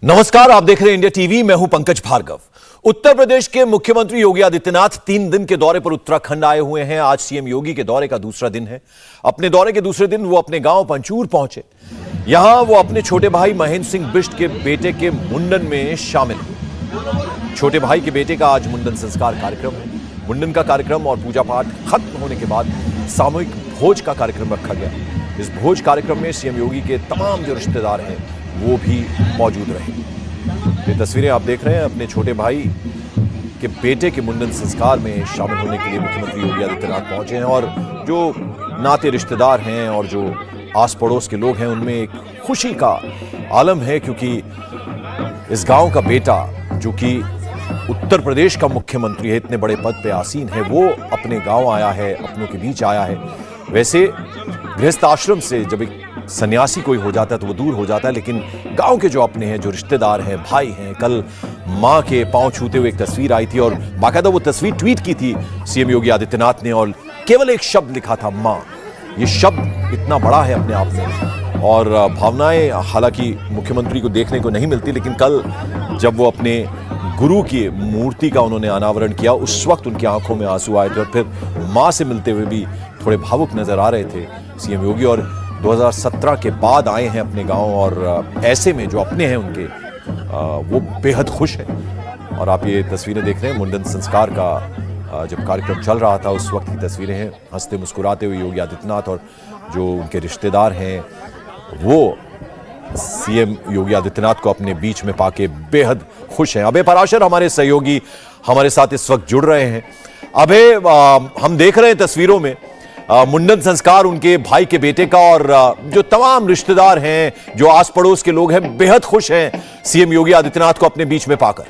नमस्कार, आप देख रहे हैं इंडिया टीवी। मैं हूं पंकज भार्गव। उत्तर प्रदेश के मुख्यमंत्री योगी आदित्यनाथ 3 दिन के दौरे पर उत्तराखंड आए हुए हैं। आज सीएम योगी के दौरे का दूसरा दिन है। अपने दौरे के दूसरे दिन वो अपने गांव पंचूर पहुंचे। यहां वो अपने छोटे भाई महेंद्र सिंह बिष्ट के बेटे के मुंडन में शामिल हुए। छोटे भाई के बेटे का आज मुंडन संस्कार कार्यक्रम है। मुंडन का कार्यक्रम और पूजा पाठ खत्म होने के बाद सामूहिक भोज का कार्यक्रम रखा गया। इस भोज कार्यक्रम में सीएम योगी के तमाम जो रिश्तेदार हैं वो भी मौजूद रहे। ये तस्वीरें आप देख रहे हैं। अपने छोटे भाई के बेटे के मुंडन संस्कार में शामिल होने के लिए मुख्यमंत्री योगी आदित्यनाथ पहुंचे हैं और जो नाते रिश्तेदार हैं और जो आस पड़ोस के लोग हैं उनमें एक खुशी का आलम है, क्योंकि इस गांव का बेटा जो कि उत्तर प्रदेश का मुख्यमंत्री है, इतने बड़े पद पे आसीन है, वो अपने गांव आया है, अपनों के बीच आया है। वैसे गृहस्थ आश्रम से जब एक सन्यासी कोई हो जाता है तो वो दूर हो जाता है, लेकिन गांव के जो अपने हैं, जो रिश्तेदार हैं, भाई हैं, कल मां के पांव छूते हुए एक तस्वीर आई थी और बाकायदा वो तस्वीर ट्वीट की थी सीएम योगी आदित्यनाथ ने और केवल एक शब्द लिखा था, मां। ये शब्द इतना बड़ा है अपने आप में और भावनाएं हालांकि मुख्यमंत्री को देखने को नहीं मिलती, लेकिन कल जब वो अपने गुरु की मूर्ति का उन्होंने अनावरण किया उस वक्त उनकी आंखों में आंसू आए थे और फिर मां से मिलते हुए भी थोड़े भावुक नजर आ रहे थे सीएम योगी। और 2017 के बाद आए हैं अपने गांव और ऐसे में जो अपने हैं उनके वो बेहद खुश हैं। और आप ये तस्वीरें देख रहे हैं मुंडन संस्कार का जब कार्यक्रम चल रहा था उस वक्त की तस्वीरें हैं। हंसते मुस्कुराते हुए योगी आदित्यनाथ और जो उनके रिश्तेदार हैं वो सीएम योगी आदित्यनाथ को अपने बीच में पाके बेहद खुश हैं। अभय पराशर हमारे सहयोगी हमारे साथ इस वक्त जुड़ रहे हैं। अभय, हम देख रहे हैं तस्वीरों में मुंडन संस्कार उनके भाई के बेटे का और जो तमाम रिश्तेदार हैं, जो आस पड़ोस के लोग हैं, बेहद खुश हैं सीएम योगी आदित्यनाथ को अपने बीच में पाकर।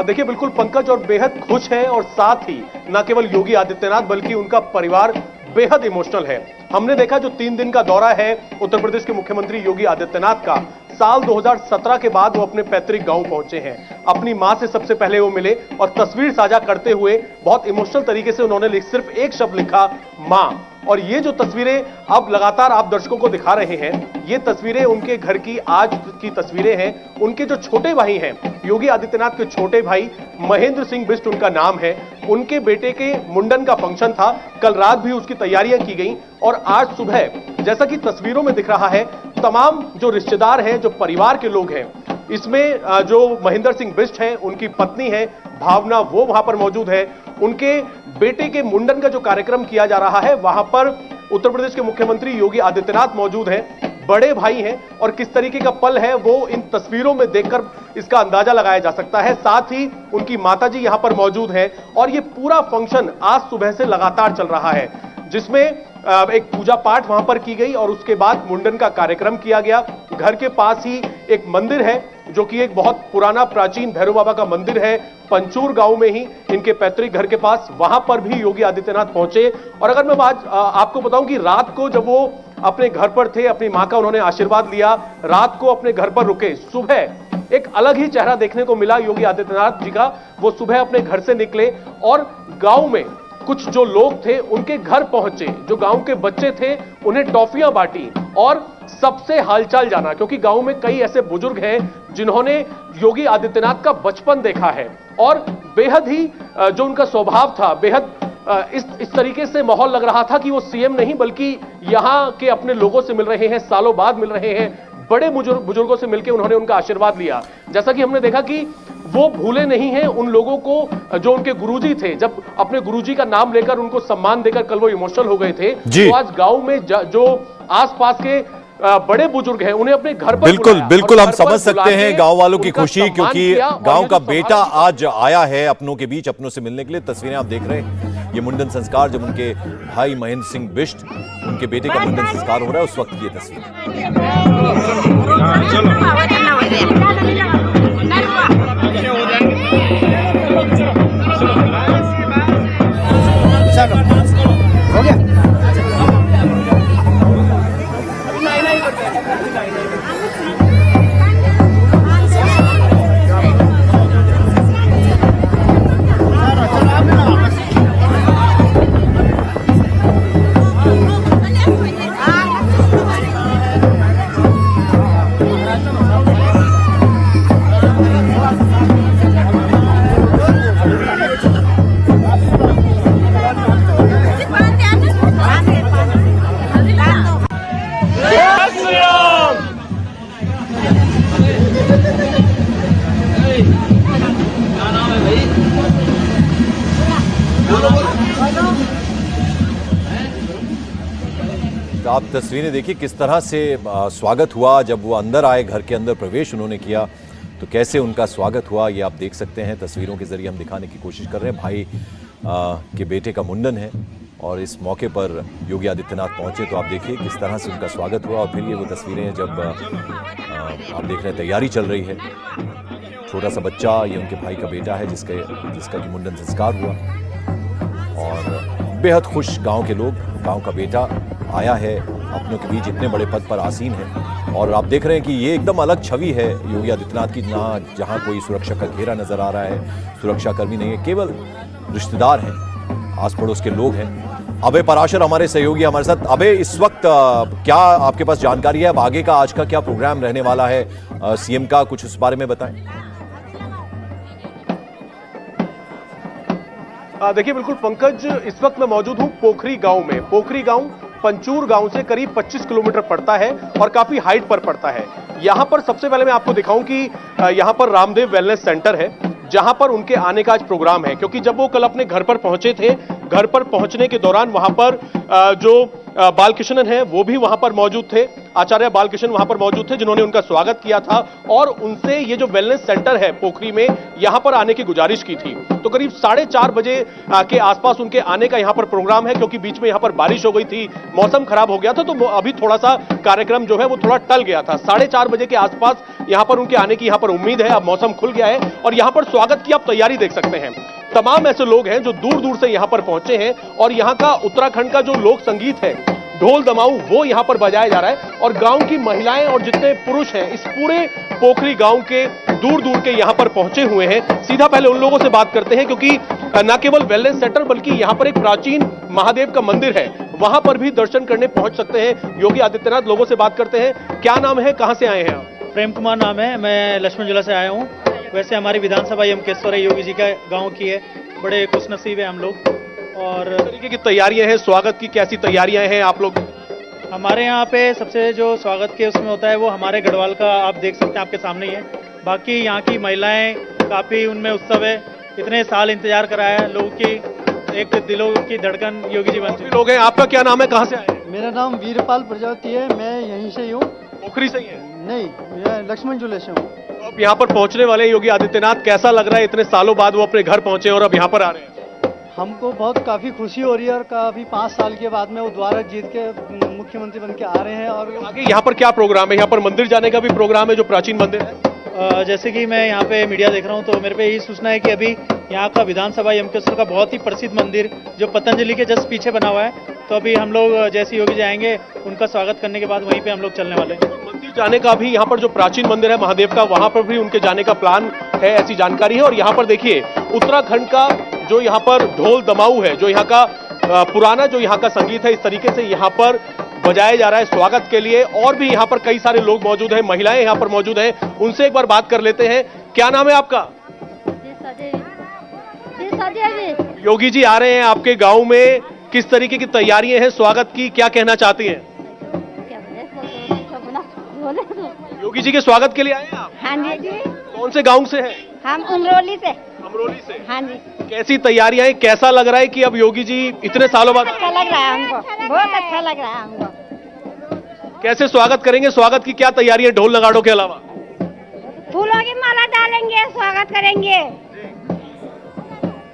देखिए, बिल्कुल पंकज, और बेहद खुश है और साथ ही न केवल योगी आदित्यनाथ बल्कि उनका परिवार बेहद इमोशनल है। हमने देखा जो 3 दिन का दौरा है उत्तर प्रदेश के मुख्यमंत्री योगी आदित्यनाथ का, साल 2017 के बाद वो अपने पैतृक गांव पहुंचे हैं। अपनी मां से सबसे पहले वो मिले और तस्वीर साझा करते हुए बहुत इमोशनल तरीके से उन्होंने सिर्फ एक शब्द लिखा, मां। और ये जो तस्वीरें अब लगातार आप दर्शकों को दिखा रहे हैं, ये तस्वीरें उनके घर की आज की तस्वीरें हैं। उनके जो छोटे भाई हैं, योगी आदित्यनाथ के छोटे भाई महेंद्र सिंह बिष्ट उनका नाम है, उनके बेटे के मुंडन का फंक्शन था। कल रात भी उसकी तैयारियां की गई और आज सुबह जैसा कि तस्वीरों में दिख रहा है, तमाम जो रिश्तेदार हैं, जो परिवार के लोग हैं, इसमें जो महेंद्र सिंह बिष्ट हैं, उनकी पत्नी है भावना, वो वहां पर मौजूद है। उनके बेटे के मुंडन का जो कार्यक्रम किया जा रहा है वहां पर उत्तर प्रदेश के मुख्यमंत्री योगी आदित्यनाथ मौजूद हैं। बड़े भाई हैं और किस तरीके का पल है वो इन तस्वीरों में देखकर इसका अंदाजा लगाया जा सकता है। साथ ही उनकी माताजी यहां पर मौजूद है और ये पूरा फंक्शन आज सुबह से लगातार चल रहा है, जिसमें एक पूजा पाठ वहां पर की गई और उसके बाद मुंडन का कार्यक्रम किया गया। घर के पास ही एक मंदिर है जो कि एक बहुत पुराना प्राचीन भैरव बाबा का मंदिर है, पंचूर गांव में ही इनके पैतृक घर के पास, वहां पर भी योगी आदित्यनाथ पहुंचे। और अगर मैं आज आपको बताऊं कि रात को जब वो अपने घर पर थे, अपनी मां का उन्होंने आशीर्वाद लिया, रात को अपने घर पर रुके, सुबह एक अलग ही चेहरा देखने को मिला योगी आदित्यनाथ जी का। वो सुबह अपने घर से निकले और गांव में कुछ जो लोग थे उनके घर पहुंचे, जो गांव के बच्चे थे उन्हें टॉफियां बांटी और सबसे हालचाल जाना, क्योंकि गांव में कई ऐसे बुजुर्ग हैं जिन्होंने योगी आदित्यनाथ का बचपन देखा है और बेहद ही जो उनका स्वभाव था, बेहद इस तरीके से माहौल लग रहा था कि वो सीएम नहीं बल्कि यहां के अपने लोगों से मिल रहे हैं, सालों बाद मिल रहे हैं। बड़े बुजुर्गों से मिलकर उन्होंने उनका आशीर्वाद लिया। जैसा कि हमने देखा कि वो भूले नहीं हैं उन लोगों को जो उनके गुरुजी थे, जब अपने गुरुजी का नाम लेकर उनको सम्मान देकर कल वो इमोशनल हो गए थे। तो आज गांव में जो आसपास के बड़े बुजुर्ग हैं उन्हें अपने घर पर बिल्कुल हम समझ सकते हैं गांव वालों की खुशी, क्योंकि गांव का बेटा आज आया है अपनों के बीच, अपनों से मिलने के लिए। तस्वीरें आप देख रहे हैं, ये मुंडन संस्कार जब उनके भाई महेंद्र सिंह बिष्ट, उनके बेटे का मुंडन संस्कार हो रहा है, उस वक्त की तस्वीर। हो गया। तो आप तस्वीरें देखिए किस तरह से स्वागत हुआ जब वो अंदर आए, घर के अंदर प्रवेश उन्होंने किया तो कैसे उनका स्वागत हुआ ये आप देख सकते हैं। तस्वीरों के जरिए हम दिखाने की कोशिश कर रहे हैं। भाई के बेटे का मुंडन है और इस मौके पर योगी आदित्यनाथ पहुंचे तो आप देखिए किस तरह से उनका स्वागत हुआ। और फिर ये वो तस्वीरें हैं जब आप देख रहे हैं तैयारी चल रही है। छोटा सा बच्चा, ये उनके भाई का बेटा है जिसका कि मुंडन संस्कार हुआ और बेहद खुश गांव के लोग। गांव का बेटा आया है अपनों के बीच, इतने बड़े पद पर आसीन है और आप देख रहे हैं कि ये एकदम अलग छवि है योगी आदित्यनाथ की। ना जहां कोई सुरक्षा का घेरा नजर आ रहा है, सुरक्षाकर्मी नहीं है, केवल रिश्तेदार हैं, आस पड़ोस के लोग हैं। अभय पराशर हमारे सहयोगी हमारे साथ। अभय, इस वक्त क्या आपके पास जानकारी है? अब आगे का आज का क्या प्रोग्राम रहने वाला है सीएम का, कुछ उस बारे में बताएं। देखिए बिल्कुल पंकज, इस वक्त मैं मौजूद हूं पोखरी गांव में। पोखरी गांव पंचूर गांव से करीब 25 किलोमीटर पड़ता है और काफी हाइट पर पड़ता है। यहां पर सबसे पहले मैं आपको दिखाऊं कि यहां पर रामदेव वेलनेस सेंटर है जहां पर उनके आने का आज प्रोग्राम है। क्योंकि जब वो कल अपने घर पर पहुंचे थे, घर पर पहुंचने के दौरान वहां पर जो बालकृष्णन है वो भी वहां पर मौजूद थे। आचार्य बालकृष्णन वहां पर मौजूद थे जिन्होंने उनका स्वागत किया था और उनसे ये जो वेलनेस सेंटर है पोखरी में यहां पर आने की गुजारिश की थी। तो करीब 4:30 बजे के आसपास उनके आने का यहां पर प्रोग्राम है। क्योंकि बीच में यहां पर बारिश हो गई थी, मौसम खराब हो गया था, तो अभी थोड़ा सा कार्यक्रम जो है वो थोड़ा टल गया था। 4:30 बजे के आसपास यहां पर उनके आने की यहां पर उम्मीद है। अब मौसम खुल गया है और यहां पर स्वागत की आप तैयारी देख सकते हैं। तमाम ऐसे लोग हैं जो दूर दूर से यहां पर पहुंचे हैं और यहां का उत्तराखंड का जो लोक संगीत है, ढोल दमाऊ, वो यहां पर बजाया जा रहा है। और गांव की महिलाएं और जितने पुरुष हैं इस पूरे पोखरी गांव के दूर दूर के यहां पर पहुंचे हुए हैं। सीधा पहले उन लोगों से बात करते हैं क्योंकि न केवल वेलनेस सेंटर बल्कि यहां पर एक प्राचीन महादेव का मंदिर है, वहां पर भी दर्शन करने पहुंच सकते हैं योगी आदित्यनाथ। लोगों से बात करते हैं। क्या नाम है, कहां से आए हैं आप? प्रेम कुमार नाम है, मैं लक्ष्मण जिला से आया हूँ। वैसे हमारी विधानसभा यमकेश्वर है, योगी जी का गांव की है। बड़े खुशनसीब है हम लोग। और किस तरीके की तैयारियां हैं, स्वागत की कैसी तैयारियां हैं आप लोग? हमारे यहाँ पे सबसे जो स्वागत के उसमें होता है वो हमारे गढ़वाल का आप देख सकते हैं, आपके सामने ही है। बाकी यहाँ की महिलाएं काफ़ी उनमें उत्सव है। इतने साल इंतजार कराया है लोगों की, एक दिलों की धड़कन योगी जी बन चुके लोग हैं। आपका क्या नाम है, कहां से आए हैं? मेरा नाम वीरपाल प्रजापति है, मैं यहीं से ही हूँ। पोखरी से ही है? नहीं, मैं लक्ष्मण झूले से हूँ। तो अब यहाँ पर पहुंचने वाले योगी आदित्यनाथ, कैसा लग रहा है? इतने सालों बाद वो अपने घर पहुंचे और अब यहाँ पर आ रहे हैं। हमको बहुत काफ़ी खुशी हो रही है और काफ़ी 5 साल के बाद में वो दोबारा जीत के मुख्यमंत्री बन के आ रहे हैं। और आगे यहाँ पर क्या प्रोग्राम है? यहाँ पर मंदिर जाने का भी प्रोग्राम है, जो प्राचीन मंदिर है। जैसे कि मैं यहाँ पे मीडिया देख रहा हूँ तो मेरे पे यही सूचना है कि अभी यहाँ का विधानसभा यमकेश्वर का बहुत ही प्रसिद्ध मंदिर जो पतंजलि के जस्ट पीछे बना हुआ है, तो अभी हम लोग जैसे योगी जी आएंगे उनका स्वागत करने के बाद वहीं पे हम लोग चलने वाले हैं। मंदिर जाने का भी, यहाँ पर जो प्राचीन मंदिर है महादेव का, वहां पर भी उनके जाने का प्लान है, ऐसी जानकारी है। और यहाँ पर देखिए उत्तराखंड का जो यहाँ पर ढोल दमाऊ है, जो यहाँ का पुराना जो यहाँ का संगीत है, इस तरीके से यहाँ पर बजाया जा रहा है स्वागत के लिए। और भी यहाँ पर कई सारे लोग मौजूद हैं, महिलाएं यहाँ पर मौजूद हैं, उनसे एक बार बात कर लेते हैं। क्या नाम है आपका? योगी जी आ रहे हैं आपके गांव में, किस तरीके की तैयारियां हैं स्वागत की, क्या कहना चाहती हैं? योगी जी के स्वागत के लिए आए हैं आप? हाँ जी। कौन से गांव से हैं? हम उमरोली से। अमरोली से? हाँ जी। कैसी तैयारियां हैं, कैसा लग रहा है कि अब योगी जी इतने सालों बाद? अच्छा लग रहा है हमको, बहुत अच्छा लग रहा है हमको। कैसे स्वागत करेंगे, स्वागत की क्या तैयारी है ढोल नगाड़ों के अलावा? फूलों की माला डालेंगे, स्वागत करेंगे।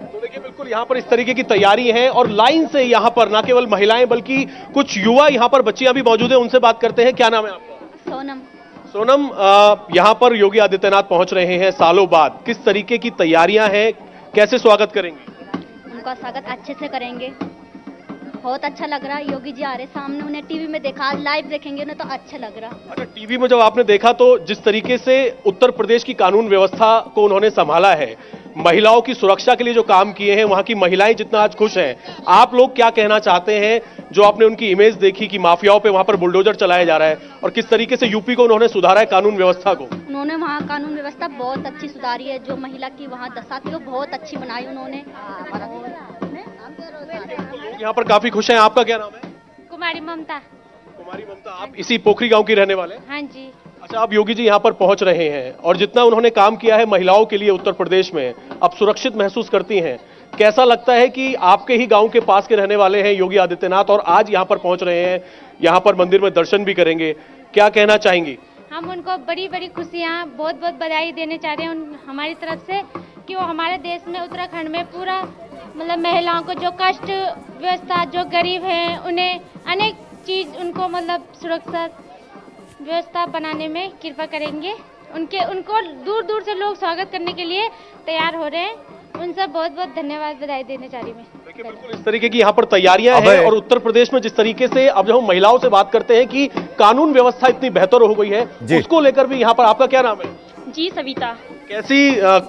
तो देखिए बिल्कुल यहाँ पर इस तरीके की तैयारी है और लाइन से यहाँ पर न केवल महिलाएं बल्कि कुछ युवा यहाँ पर बच्चियां भी मौजूद हैं, उनसे बात करते हैं। क्या नाम है आपका? सोनम। सोनम, यहाँ पर योगी आदित्यनाथ पहुंच रहे हैं सालों बाद, किस तरीके की तैयारियां हैं, कैसे स्वागत करेंगे? उनका स्वागत अच्छे से करेंगे, बहुत अच्छा लग रहा है। योगी जी आ रहे सामने, उन्हें टीवी में देखा, आज लाइव देखेंगे उन्हें तो अच्छा लग रहा। अच्छा, टीवी में जब आपने देखा तो जिस तरीके से उत्तर प्रदेश की कानून व्यवस्था को उन्होंने संभाला है, महिलाओं की सुरक्षा के लिए जो काम किए हैं, वहां की महिलाएं जितना आज खुश हैं, आप लोग क्या कहना चाहते हैं? जो आपने उनकी इमेज देखी कि माफियाओं पे वहां पर बुलडोजर चलाया जा रहा है और किस तरीके से यूपी को उन्होंने सुधारा है कानून व्यवस्था को। उन्होंने वहाँ कानून व्यवस्था बहुत अच्छी सुधारी है, जो महिला की वहाँ दशा थी वो बहुत अच्छी बनाई उन्होंने। लोग यहाँ पर काफी खुश हैं। आपका क्या नाम है? कुमारी ममता। कुमारी ममता, आप इसी पोखरी गांव की रहने वाले? हाँ जी। अच्छा, अब योगी जी यहाँ पर पहुंच रहे हैं और जितना उन्होंने काम किया है महिलाओं के लिए उत्तर प्रदेश में, अब सुरक्षित महसूस करती हैं, कैसा लगता है कि आपके ही गांव के पास के रहने वाले हैं योगी आदित्यनाथ और आज यहां पर पहुंच रहे हैं, यहां पर मंदिर में दर्शन भी करेंगे, क्या कहना चाहेंगी? हम उनको बड़ी बड़ी खुशियाँ बहुत बहुत बधाई देने चाह रहे हैं हमारी तरफ से कि वो हमारे देश में उत्तराखंड में पूरा मतलब महिलाओं को जो कष्ट व्यवस्था जो गरीब हैं उन्हें अनेक चीज़ उनको मतलब सुरक्षा व्यवस्था बनाने में कृपा करेंगे। उनको दूर दूर से लोग स्वागत करने के लिए तैयार हो रहे हैं। उनसे बहुत बहुत धन्यवाद बधाई देने चाह रही मैं। देखिए बिल्कुल इस तरीके की यहाँ पर तैयारियां हैं और उत्तर प्रदेश में जिस तरीके से अब जब हम महिलाओं से बात करते हैं कि कानून व्यवस्था इतनी बेहतर हो गई है, उसको लेकर भी यहाँ पर आपका क्या नाम है? जी सविता। कैसी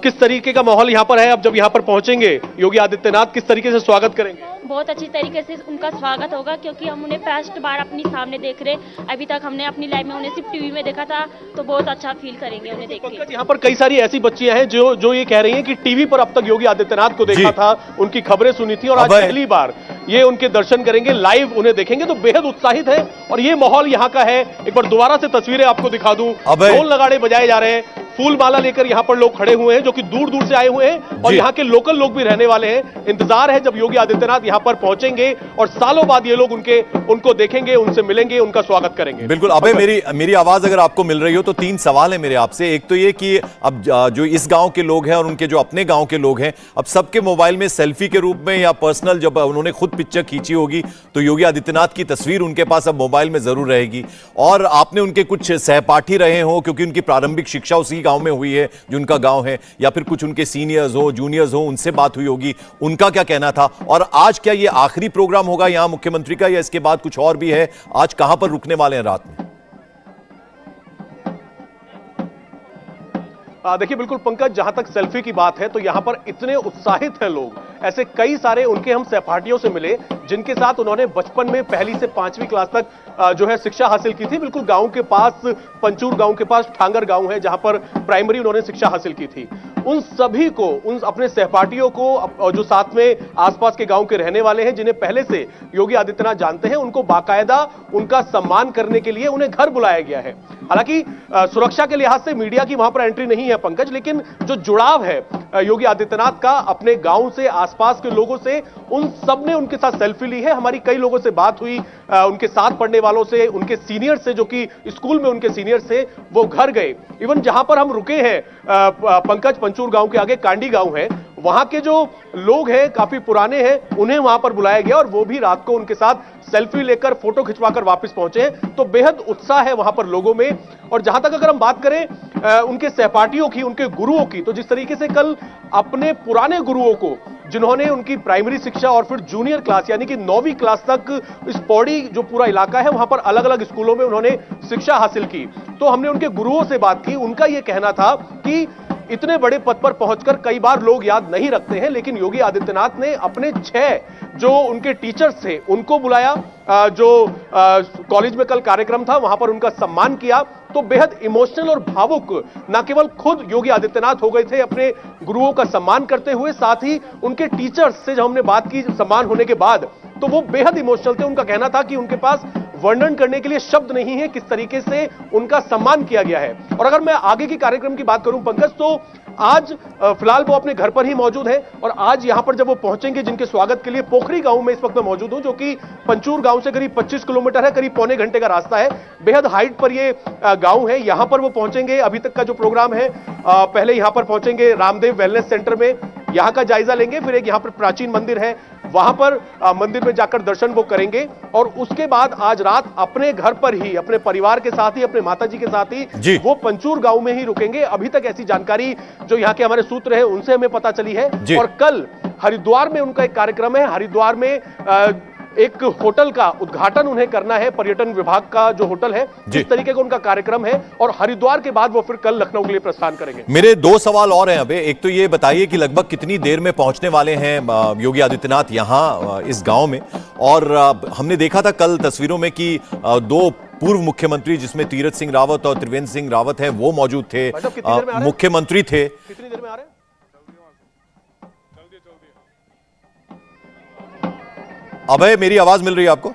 किस तरीके का माहौल यहाँ पर है? अब जब यहाँ पर पहुंचेंगे योगी आदित्यनाथ किस तरीके से स्वागत करेंगे? बहुत अच्छी तरीके से उनका स्वागत होगा क्योंकि हम उन्हें फर्स्ट बार अपनी सामने देख रहे। अभी तक हमने अपनी लाइफ में उन्हें सिर्फ टीवी में देखा था, तो बहुत अच्छा फील करेंगे उन्हें देख के। यहाँ पर कई सारी ऐसी बच्चियां हैं जो ये कह रही हैं कि टीवी पर अब तक योगी आदित्यनाथ को देखा था, उनकी खबरें सुनी थी और आज पहली बार ये उनके दर्शन करेंगे, लाइव उन्हें देखेंगे, तो बेहद उत्साहित है। और ये माहौल यहाँ का है। एक बार दोबारा से तस्वीरें आपको दिखा दूं, ढोल नगाड़े बजाए जा रहे हैं, फूल माला लेकर यहाँ पर लोग खड़े हुए हैं जो कि दूर दूर से आए हुए हैं और यहाँ के लोकल लोग भी रहने वाले हैं। इंतजार है जब योगी आदित्यनाथ यहाँ पर पहुंचेंगे और सालों बाद ये लोग उनको देखेंगे, उनसे मिलेंगे, उनका स्वागत करेंगे। बिल्कुल। अबे मेरी आवाज अगर आपको मिल रही हो तो 3 सवाल है मेरे आपसे। एक तो ये कि अब जो इस गांव के लोग हैं और उनके जो अपने गांव के लोग हैं, अब सबके मोबाइल में सेल्फी के रूप में या पर्सनल जब उन्होंने खुद पिक्चर खींची होगी तो योगी आदित्यनाथ की तस्वीर उनके पास अब मोबाइल में जरूर रहेगी। और आपने उनके कुछ सहपाठी रहे हो क्योंकि उनकी प्रारंभिक शिक्षा उसी गांव में हुई है जो उनका गांव है, या फिर कुछ उनके सीनियर्स हो, जूनियर्स हो, उनसे बात हुई होगी, उनका क्या कहना था? और आज क्या ये आखिरी प्रोग्राम होगा यहां मुख्यमंत्री का या इसके बाद कुछ और भी है? आज कहां पर रुकने वाले हैं रात में? देखिए बिल्कुल पंकज, जहां तक सेल्फी की बात है तो यहां पर इतने उत्साहित हैं लोग, ऐसे कई सारे उनके हम सहपाठियों से मिले जिनके साथ उन्होंने बचपन में 1ली से 5वीं क्लास तक जो है शिक्षा हासिल की थी। बिल्कुल गांव के पास, पंचूर गांव के पास ठांगर गांव है जहां पर प्राइमरी उन्होंने शिक्षा हासिल की थी। उन सभी को, उन अपने सहपाठियों को जो साथ में आसपास के गांव के रहने वाले हैं जिन्हें पहले से योगी आदित्यनाथ जानते हैं, उनको बाकायदा उनका सम्मान करने के लिए उन्हें घर बुलाया गया है। हालांकि सुरक्षा के लिहाज से मीडिया की वहां पर एंट्री नहीं है पंकज, लेकिन जो जुड़ाव है योगी आदित्यनाथ का अपने गांव से, आसपास के लोगों से, उन सब ने उनके साथ सेल्फी ली है। हमारी कई लोगों से बात हुई, उनके साथ पढ़ने वालों से, उनके सीनियर से, जो कि स्कूल में उनके सीनियर से, वो घर गए। इवन जहां पर हम रुके हैं पंकज, पंचूर गांव के आगे कांडी गांव है, वहां के जो लोग हैं काफी पुराने हैं, उन्हें वहां पर बुलाया गया और वो भी रात को उनके साथ सेल्फी लेकर, फोटो खिंचवाकर वापस पहुंचे हैं। तो बेहद उत्साह है वहां पर लोगों में। और जहां तक अगर हम बात करें उनके सहपाठियों की, उनके गुरुओं की, तो जिस तरीके से कल अपने पुराने गुरुओं को, जिन्होंने उनकी प्राइमरी शिक्षा और फिर जूनियर क्लास यानी कि 9वीं क्लास तक इस पौड़ी जो पूरा इलाका है वहां पर अलग अलग स्कूलों में उन्होंने शिक्षा हासिल की, तो हमने उनके गुरुओं से बात की। उनका यह कहना था कि इतने बड़े पद पर पहुंचकर कई बार लोग याद नहीं रखते हैं, लेकिन योगी आदित्यनाथ ने अपने 6 जो उनके टीचर्स थे उनको बुलाया, जो कॉलेज में कल कार्यक्रम था वहां पर उनका सम्मान किया। तो बेहद इमोशनल और भावुक ना केवल खुद योगी आदित्यनाथ हो गए थे अपने गुरुओं का सम्मान करते हुए, साथ ही उनके टीचर्स से जब हमने बात की सम्मान होने के बाद, तो वो बेहद इमोशनल थे। उनका कहना था कि उनके पास वर्णन करने के लिए शब्द नहीं है किस तरीके से उनका सम्मान किया गया है। और अगर मैं आगे की कार्यक्रम की बात करूं पंकज, तो आज फिलहाल वो अपने घर पर ही मौजूद है और आज यहां पर जब वो पहुंचेंगे, जिनके स्वागत के लिए पोखरी गांव में इस वक्त मैं मौजूद हूं, जो कि पंचूर गांव से करीब 25 किलोमीटर है, करीब पौने घंटे का रास्ता है। बेहद हाइट पर ये गांव है, यहां पर वो पहुंचेंगे। अभी तक का जो प्रोग्राम है, पहले यहां पर पहुंचेंगे रामदेव वेलनेस सेंटर में, यहां का जायजा लेंगे, फिर एक यहां पर प्राचीन मंदिर है, वहां पर मंदिर में जाकर दर्शन वो करेंगे और उसके बाद आज रात अपने घर पर ही, अपने परिवार के साथ ही, अपने माताजी के साथ ही वो पंचूर गांव में ही रुकेंगे। अभी तक ऐसी जानकारी जो यहाँ के हमारे सूत्र हैं उनसे हमें पता चली है। और कल हरिद्वार में उनका एक कार्यक्रम है, हरिद्वार में एक होटल का उद्घाटन उन्हें करना है, पर्यटन विभाग का जो होटल है, जिस तरीके का उनका कार्यक्रम है, और हरिद्वार के बाद वो फिर कल लखनऊ के लिए प्रस्थान करेंगे। मेरे 2 सवाल और हैं अबे। एक तो ये बताइए कि लगभग कितनी देर में पहुंचने वाले हैं योगी आदित्यनाथ यहां इस गांव में? और हमने देखा था कल तस्वीरों में कि 2 पूर्व मुख्यमंत्री, जिसमें तीरथ सिंह रावत और त्रिवेंद्र सिंह रावत हैं, वो मौजूद थे, मुख्यमंत्री थे। कितनी देर में आ रहे हैं? अबे मेरी आवाज मिल रही है आपको?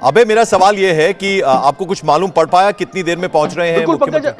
अबे मेरा सवाल यह है कि आपको कुछ मालूम पड़ पाया कितनी देर में पहुंच रहे हैं मुख्यमंत्री?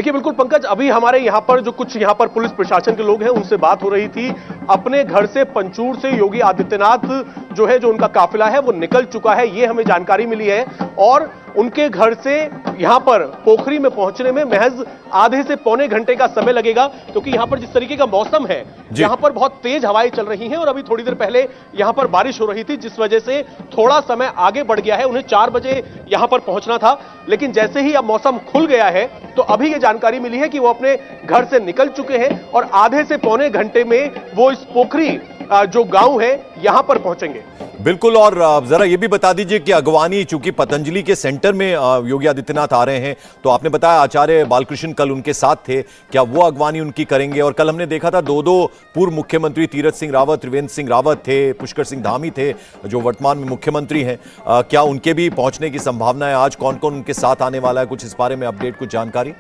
देखिए बिल्कुल पंकज, अभी हमारे यहाँ पर जो कुछ यहाँ पर पुलिस प्रशासन के लोग हैं उनसे बात हो रही थी। अपने घर से पंचूर से योगी आदित्यनाथ जो है, जो उनका काफिला है वो निकल चुका है, ये हमें जानकारी मिली है। और उनके घर से यहाँ पर पोखरी में पहुंचने में महज आधे से पौने घंटे का समय लगेगा, क्योंकि यहाँ पर जिस तरीके का मौसम है, यहाँ पर बहुत तेज हवाएं चल रही हैं और अभी थोड़ी देर पहले यहाँ पर बारिश हो रही थी, जिस वजह से थोड़ा समय आगे बढ़ गया है। उन्हें 4 बजे यहाँ पर पहुंचना था, लेकिन जैसे ही अब मौसम खुल गया है तो अभी ये जानकारी मिली है कि वो अपने घर से निकल चुके हैं और आधे से पौने घंटे में वो इस पोखरी जो गांव है यहां पर पहुंचेंगे। बिल्कुल। और जरा ये भी बता दीजिए कि अगवानी, चूंकि पतंजलि के सेंटर में योगी आदित्यनाथ आ रहे हैं, तो आपने बताया आचार्य बालकृष्ण कल उनके साथ थे, क्या वो अगवानी उनकी करेंगे? और कल हमने देखा था दो पूर्व मुख्यमंत्री तीरथ सिंह रावत, त्रिवेंद्र सिंह रावत थे, पुष्कर सिंह धामी थे जो वर्तमान में मुख्यमंत्री हैं, क्या उनके भी पहुंचने की संभावना है? आज कौन कौन उनके साथ आने वाला है, कुछ इस बारे में अपडेट, कुछ जानकारी?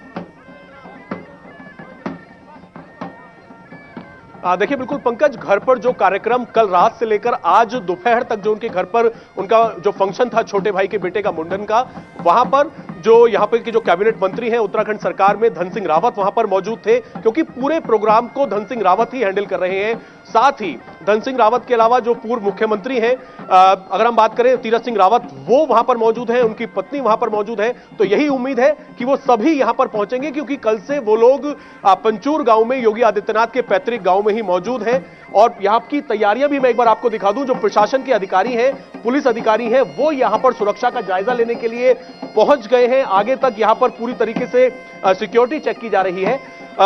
देखिए बिल्कुल पंकज, घर पर जो कार्यक्रम कल रात से लेकर आज दोपहर तक जो उनके घर पर उनका जो फंक्शन था छोटे भाई के बेटे का मुंडन का, वहां पर जो यहाँ पे के जो कैबिनेट मंत्री हैं उत्तराखंड सरकार में, धन सिंह रावत वहां पर मौजूद थे, क्योंकि पूरे प्रोग्राम को धन सिंह रावत ही हैंडल कर रहे हैं। साथ ही धन सिंह रावत के अलावा जो पूर्व मुख्यमंत्री हैं, अगर हम बात करें तीरथ सिंह रावत, वो वहां पर मौजूद है, उनकी पत्नी वहां पर मौजूद है। तो यही उम्मीद है कि वो सभी यहां पर पहुंचेंगे, क्योंकि कल से वो लोग पंचूर गांव में योगी आदित्यनाथ के पैतृक गांव में ही मौजूद है। और यहां की तैयारियां भी मैं एक बार आपको दिखा दूं, जो प्रशासन के अधिकारी हैं, पुलिस अधिकारी हैं, वो यहां पर सुरक्षा का जायजा लेने के लिए पहुंच गए हैं। आगे तक यहां पर पूरी तरीके से सिक्योरिटी चेक की जा रही है।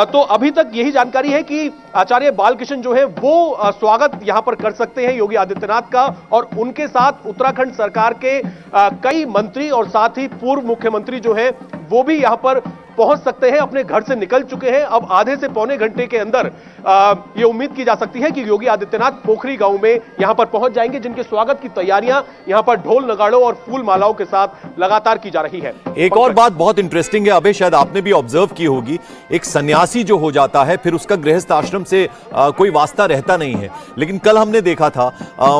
तो अभी तक यही जानकारी है कि आचार्य बालकृष्ण जो है वो स्वागत यहां पर कर सकते हैं योगी आदित्यनाथ का, और उनके साथ उत्तराखंड सरकार के कई मंत्री और साथ ही पूर्व मुख्यमंत्री जो है वो भी यहां पर पहुंच सकते हैं, अपने घर से निकल चुके हैं। अब आधे से पौने घंटे के अंदर यह उम्मीद की जा सकती है कि योगी आदित्यनाथ पोखरी गांव में यहां पर पहुंच जाएंगे, जिनके स्वागत की तैयारियां यहां पर ढोल नगाड़ों और फूल मालाओं के साथ लगातार की जा रही है। एक और बात बहुत इंटरेस्टिंग है अबे, शायद आपने भी ऑब्जर्व की होगी, एक सन्यासी जो हो जाता है फिर उसका गृहस्थ आश्रम से कोई वास्ता रहता नहीं है। लेकिन कल हमने देखा था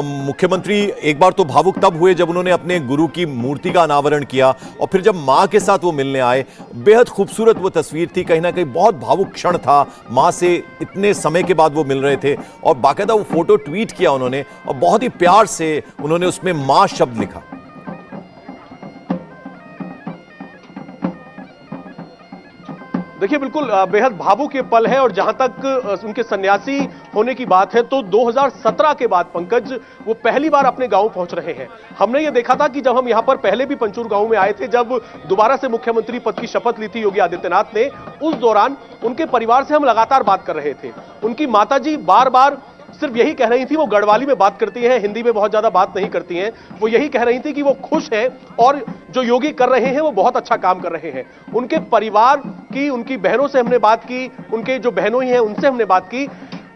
मुख्यमंत्री एक बार तो भावुक तब हुए जब उन्होंने अपने गुरु की मूर्ति का अनावरण किया, और फिर जब मां के साथ वो मिलने आए, बेहद खूबसूरत वो तस्वीर थी, कहीं ना कहीं बहुत भावुक क्षण था। मां से इतने समय के बाद वो मिल रहे थे और बाकायदा वो फोटो ट्वीट किया उन्होंने, और बहुत ही प्यार से उन्होंने उसमें मां शब्द लिखा। देखिए बिल्कुल बेहद भावुक ये पल है। और जहां तक उनके सन्यासी होने की बात है, तो 2017 के बाद पंकज वो पहली बार अपने गांव पहुंच रहे हैं। हमने ये देखा था कि जब हम यहां पर पहले भी पंचूर गांव में आए थे, जब दोबारा से मुख्यमंत्री पद की शपथ ली थी योगी आदित्यनाथ ने, उस दौरान उनके परिवार से हम लगातार बात कर रहे थे। उनकी माताजी बार बार सिर्फ यही कह रही थी, वो गढ़वाली में बात करती हैं, हिंदी में बहुत ज्यादा बात नहीं करती हैं, वो यही कह रही थी कि वो खुश हैं और जो योगी कर रहे हैं वो बहुत अच्छा काम कर रहे हैं। उनके परिवार की, उनकी बहनों से हमने बात की, उनके जो बहनों ही हैं उनसे हमने बात की,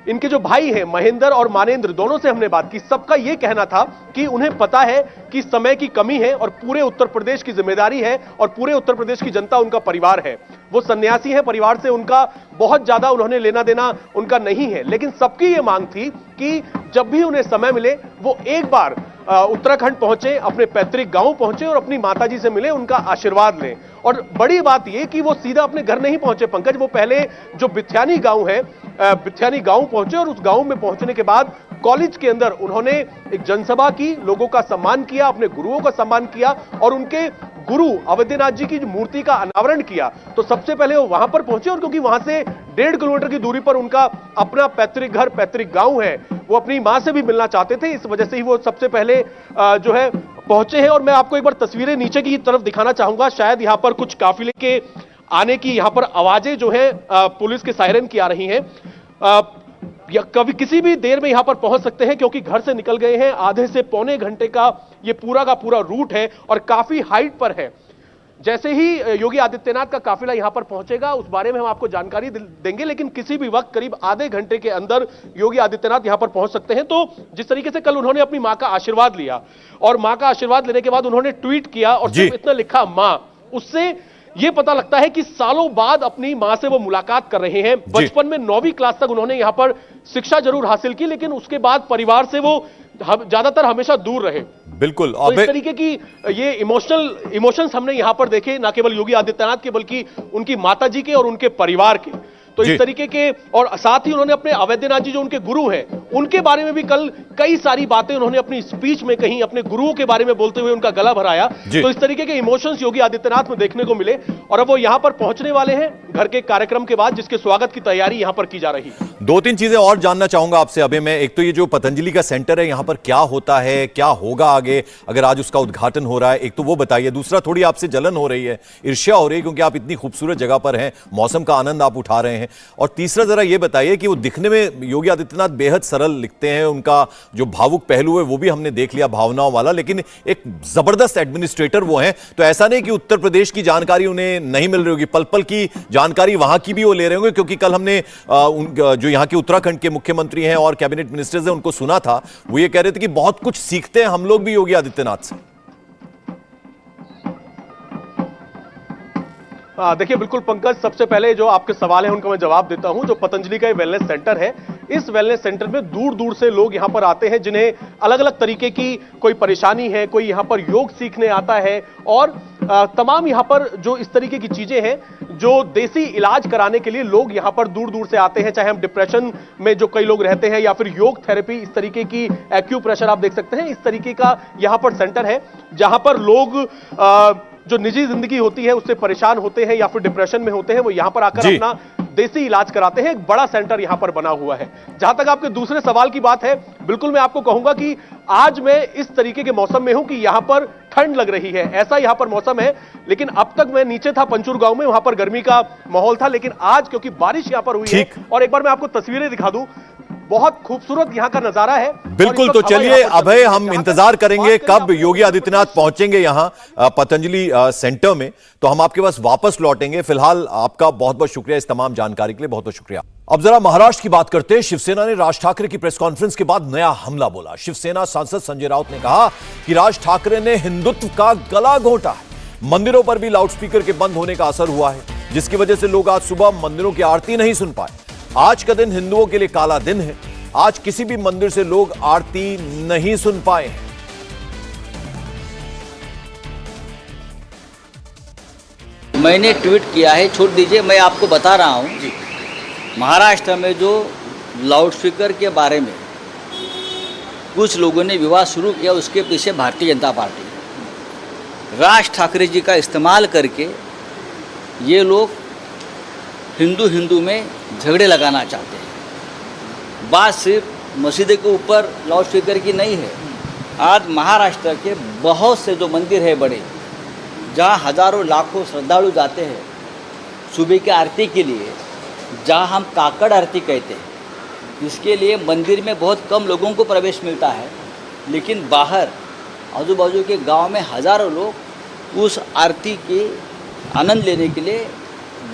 इनके जो भाई हैं महेंद्र और मानेंद्र, दोनों से हमने बात की। सबका यह कहना था कि उन्हें पता है कि समय की कमी है और पूरे उत्तर प्रदेश की जिम्मेदारी है और पूरे उत्तर प्रदेश की जनता उनका परिवार है। वो सन्यासी है, परिवार से उनका बहुत ज्यादा उन्होंने लेना देना उनका नहीं है, लेकिन सबकी ये मांग थी कि जब भी उन्हें समय मिले वो एक बार उत्तराखंड पहुंचे, अपने पैतृक गांव पहुंचे और अपनी माताजी से मिले, उनका आशीर्वाद लें। और बड़ी बात यह कि वो सीधा अपने घर नहीं पहुंचे पंकज, वो पहले जो बिथ्यानी गांव है, बिथ्यानी गांव पहुंचे और उस गांव में पहुंचने के बाद कॉलेज के अंदर उन्होंने एक जनसभा की, लोगों का सम्मान किया, अपने गुरुओं का सम्मान किया और उनके गुरु अवैधनाथ जी की मूर्ति का अनावरण किया। तो सबसे पहले वो वहां पर पहुंचे, और क्योंकि वहां से 1.5 किलोमीटर की दूरी पर उनका अपना पैतृक घर, पैतृक गांव है, वो अपनी मां से भी मिलना चाहते थे, इस वजह से ही वो सबसे पहले जो है पहुंचे हैं। और मैं आपको एक बार तस्वीरें नीचे की तरफ दिखाना चाहूंगा। शायद यहां पर कुछ काफिले के आने की यहां पर आवाजें जो है पुलिस के सायरन की आ रही हैं, या कभी किसी भी देर में यहां पर पहुंच सकते हैं, क्योंकि घर से निकल गए हैं। आधे से पौने घंटे का ये पूरा का पूरा रूट है और काफी हाइट पर है। जैसे ही योगी आदित्यनाथ का काफिला यहां पर पहुंचेगा उस बारे में हम आपको जानकारी देंगे, लेकिन किसी भी वक्त करीब आधे घंटे के अंदर योगी आदित्यनाथ यहां पर पहुंच सकते हैं। तो जिस तरीके से कल उन्होंने अपनी मां का आशीर्वाद लिया और मां का आशीर्वाद लेने के बाद उन्होंने ट्वीट किया और सिर्फ इतना लिखा मां, उससे यह पता लगता है कि सालों बाद अपनी मां से वो मुलाकात कर रहे हैं। बचपन में 9वीं क्लास तक उन्होंने यहां पर शिक्षा जरूर हासिल की, लेकिन उसके बाद परिवार से वो ज्यादातर हमेशा दूर रहे। बिल्कुल। तो इस तरीके की ये इमोशंस हमने यहां पर देखे, ना केवल योगी आदित्यनाथ के बल्कि उनकी माताजी के और उनके परिवार के। तो इस तरीके के, और साथ ही उन्होंने अपने अवैधनाथ जी जो उनके गुरु हैं उनके बारे में भी कल कई सारी बातें उन्होंने अपनी स्पीच में कहीं, अपने गुरुओं के बारे में बोलते हुए उनका गला भराया। तो इस तरीके के इमोशंस योगी आदित्यनाथ में देखने को मिले और अब वो यहां पर पहुंचने वाले हैं घर के कार्यक्रम के बाद, जिसके स्वागत की तैयारी यहां पर की जा रही है। दो तीन चीजें और जानना चाहूंगा आपसे अभी मैं। एक तो ये जो पतंजलि का सेंटर है यहां पर क्या होता है, क्या होगा आगे अगर आज उसका उद्घाटन हो रहा है, एक तो वो बताइए। दूसरा, थोड़ी आपसे जलन हो रही है, ईर्ष्या हो रही है क्योंकि आप इतनी खूबसूरत जगह पर हैं, मौसम का आनंद आप उठा रहे हैं। और तीसरा जरा ये बताइए कि वो दिखने में योगी आदित्यनाथ बेहद सरल लिखते हैं, उनका जो भावुक पहलू है वो भी हमने देख लिया, भावनाओं वाला, लेकिन एक जबरदस्त एडमिनिस्ट्रेटर वो हैं। तो ऐसा नहीं कि उत्तर प्रदेश की जानकारी उन्हें नहीं मिल रही होगी, पल पल की जानकारी वहां की भी वो ले रहे होंगे, क्योंकि कल हमने जो यहां के उत्तराखंड के मुख्यमंत्री हैं और कैबिनेट मिनिस्टर्स हैं उनको सुना था, वो ये कह रहे थे कि बहुत कुछ सीखते हैं हम लोग भी योगी आदित्यनाथ से। देखिए बिल्कुल पंकज, सबसे पहले जो आपके सवाल है उनका मैं जवाब देता हूं। जो पतंजलि का वेलनेस सेंटर है, इस वेलनेस सेंटर में दूर दूर से लोग यहां पर आते हैं जिन्हें अलग अलग तरीके की कोई परेशानी है, कोई यहां पर योग सीखने आता है और तमाम यहां पर जो इस तरीके की चीजें हैं, जो देसी इलाज कराने के लिए लोग यहां पर दूर दूर से आते हैं। चाहे हम डिप्रेशन में जो कई लोग रहते हैं या फिर योग थेरेपी, इस तरीके की एक्यूप्रेशर आप देख सकते हैं, इस तरीके का यहां पर सेंटर है जहां पर लोग जो निजी जिंदगी होती है उससे परेशान होते हैं या फिर डिप्रेशन में होते हैं, वो यहां पर आकर अपना देसी इलाज कराते हैं। एक बड़ा सेंटर यहां पर बना हुआ है। जहां तक आपके दूसरे सवाल की बात है, बिल्कुल मैं आपको कहूंगा कि आज मैं इस तरीके के मौसम में हूं कि यहां पर ठंड लग रही है, ऐसा यहां पर मौसम है। लेकिन अब तक मैं नीचे था पंचुर गांव में, वहां पर गर्मी का माहौल था, लेकिन आज क्योंकि बारिश यहां पर हुई है, और एक बार मैं आपको तस्वीरें दिखा दूं, बहुत खूबसूरत यहां का नजारा है। बिल्कुल, तो चलिए अभय, हम इंतजार करेंगे कब योगी आदित्यनाथ पहुंचेंगे यहां पतंजलि सेंटर में, तो हम आपके पास वापस लौटेंगे। फिलहाल आपका बहुत बहुत शुक्रिया इस तमाम जानकारी के लिए, बहुत बहुत शुक्रिया। अब जरा महाराष्ट्र की बात करते हैं। शिवसेना ने राज ठाकरे की प्रेस कॉन्फ्रेंस के बाद नया हमला बोला। शिवसेना सांसद संजय राउत ने कहा कि राज ठाकरे ने हिंदुत्व का गला घोंटा है। मंदिरों पर भी लाउडस्पीकर के बंद होने का असर हुआ है, जिसकी वजह से लोग आज सुबह मंदिरों की आरती नहीं सुन पाए। आज का दिन हिंदुओं के लिए काला दिन है। आज किसी भी मंदिर से लोग आरती नहीं सुन पाए हैं। मैंने ट्वीट किया है, छोड़ दीजिए, मैं आपको बता रहा हूं। महाराष्ट्र में जो लाउडस्पीकर के बारे में कुछ लोगों ने विवाद शुरू किया, उसके पीछे भारतीय जनता पार्टी, राज ठाकरे जी का इस्तेमाल करके ये लोग हिंदू में झगड़े लगाना चाहते हैं। बात सिर्फ मस्जिद के ऊपर लाउडस्पीकर की नहीं है। आज महाराष्ट्र के बहुत से जो मंदिर है बड़े, जहाँ हजारों लाखों श्रद्धालु जाते हैं सुबह की आरती के लिए, जहाँ हम काकड़ आरती कहते हैं, जिसके लिए मंदिर में बहुत कम लोगों को प्रवेश मिलता है, लेकिन बाहर आजू बाजू के गांव में हजारों लोग उस आरती के आनंद लेने के लिए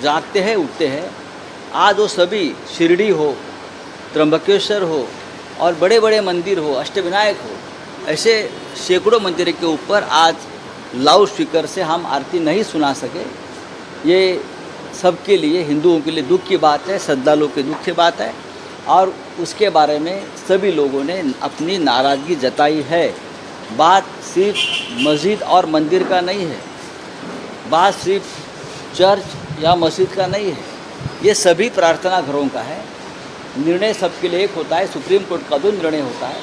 जागते हैं, उठते हैं। आज वो सभी शिरडी हो, त्र्यंबकेश्वर हो और बड़े बड़े मंदिर हो, अष्टविनायक हो, ऐसे सैकड़ों मंदिर के ऊपर आज लाउड स्पीकर से हम आरती नहीं सुना सके। ये सबके लिए, हिंदुओं के लिए दुख की बात है, श्रद्धालुओं के दुख की बात है, और उसके बारे में सभी लोगों ने अपनी नाराज़गी जताई है। बात सिर्फ मस्जिद और मंदिर का नहीं है, बात सिर्फ चर्च या मस्जिद का नहीं है, ये सभी प्रार्थना घरों का है। निर्णय सबके लिए एक होता है, सुप्रीम कोर्ट का जो निर्णय होता है,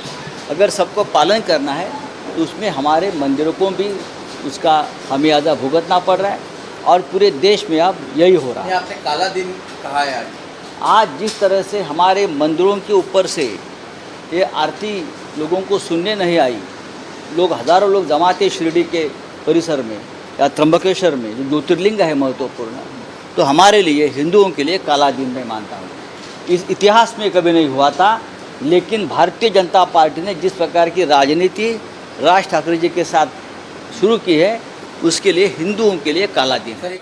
अगर सबको पालन करना है तो उसमें हमारे मंदिरों को भी उसका खामियाजा भुगतना पड़ रहा है, और पूरे देश में अब यही हो रहा है। आपने काला दिन कहा है आज जिस तरह से हमारे मंदिरों के ऊपर से ये आरती लोगों को सुनने नहीं आई, लोग हजारों लोग जमा थे शिरडी के परिसर में या त्र्यंबकेश्वर में, जो ज्योतिर्लिंग है महत्वपूर्ण, तो हमारे लिए, हिंदुओं के लिए काला दिन मैं मानता हूँ। इस इतिहास में कभी नहीं हुआ था, लेकिन भारतीय जनता पार्टी ने जिस प्रकार की राजनीति राज ठाकरे जी के साथ शुरू की है, उसके लिए हिंदुओं के लिए काला दिन।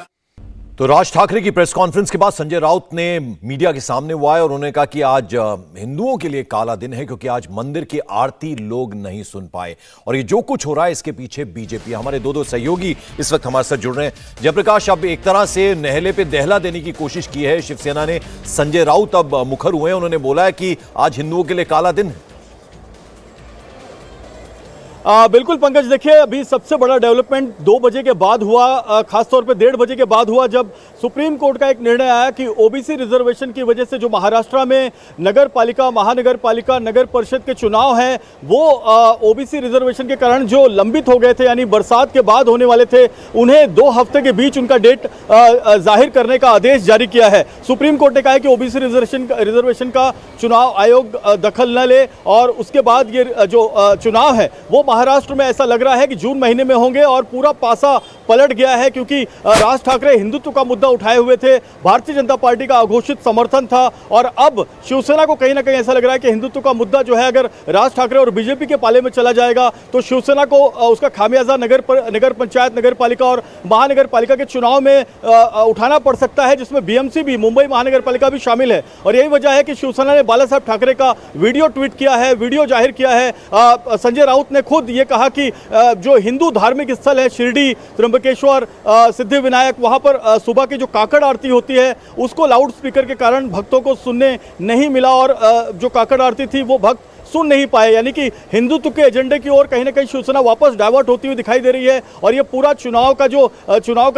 तो राज ठाकरे की प्रेस कॉन्फ्रेंस के बाद संजय राउत ने मीडिया के सामने वो आए और उन्होंने कहा कि आज हिंदुओं के लिए काला दिन है, क्योंकि आज मंदिर की आरती लोग नहीं सुन पाए, और ये जो कुछ हो रहा है इसके पीछे बीजेपी। हमारे दो सहयोगी इस वक्त हमारे साथ जुड़ रहे हैं। जयप्रकाश, अब एक तरह से नहले पे दहला देने की कोशिश की है शिवसेना ने। संजय राउत अब मुखर हुए हैं, उन्होंने बोला है कि आज हिंदुओं के लिए काला दिन है। बिल्कुल पंकज, देखिए अभी सबसे बड़ा डेवलपमेंट 2 बजे के बाद हुआ, खासतौर पे 1:30 बजे के बाद हुआ, जब सुप्रीम कोर्ट का एक निर्णय आया कि ओबीसी रिजर्वेशन की वजह से जो महाराष्ट्र में नगर पालिका, महानगर पालिका, नगर परिषद के चुनाव हैं वो ओबीसी रिजर्वेशन के कारण जो लंबित हो गए थे, यानी बरसात के बाद होने वाले थे, उन्हें 2 हफ्ते के बीच उनका डेट जाहिर करने का आदेश जारी किया है। सुप्रीम कोर्ट ने कहा है कि ओबीसी रिजर्वेशन का चुनाव आयोग दखल न ले और उसके बाद ये जो चुनाव है वो महाराष्ट्र में ऐसा लग रहा है कि जून महीने में होंगे। और पूरा पासा पलट गया है क्योंकि राज ठाकरे हिंदुत्व का मुद्दा उठाए हुए थे, भारतीय जनता पार्टी का अघोषित समर्थन था और अब शिवसेना को कहीं ना कहीं ऐसा लग रहा है कि हिंदुत्व का मुद्दा जो है अगर राज ठाकरे और बीजेपी के पाले में चला जाएगा तो शिवसेना को उसका खामियाजा नगर पंचायत, नगर पालिका और महानगर पालिका के चुनाव में उठाना पड़ सकता है, जिसमें बीएमसी भी, मुंबई महानगर पालिका भी शामिल है। और यही वजह है कि शिवसेना ने बाला साहब ठाकरे का वीडियो ट्वीट किया है, वीडियो जाहिर किया है। संजय राउत ने खुद ये कहा कि जो हिंदू धार्मिक स्थल है शिरडी, त्र्यंबकेश्वर, सिद्धिविनायक, वहां पर सुबह की जो काकड़ आरती होती है उसको लाउड स्पीकर के कारण भक्तों को सुनने नहीं मिला और जो काकड़ आरती थी वो भक्त सुन नहीं पाए, यानी कि हिंदुत्व के एजेंडे की ओर कहीं ना कहीं शिवसेना वापस डाइवर्ट होती हुई दिखाई दे रही है। और ये पूरा चुनाव का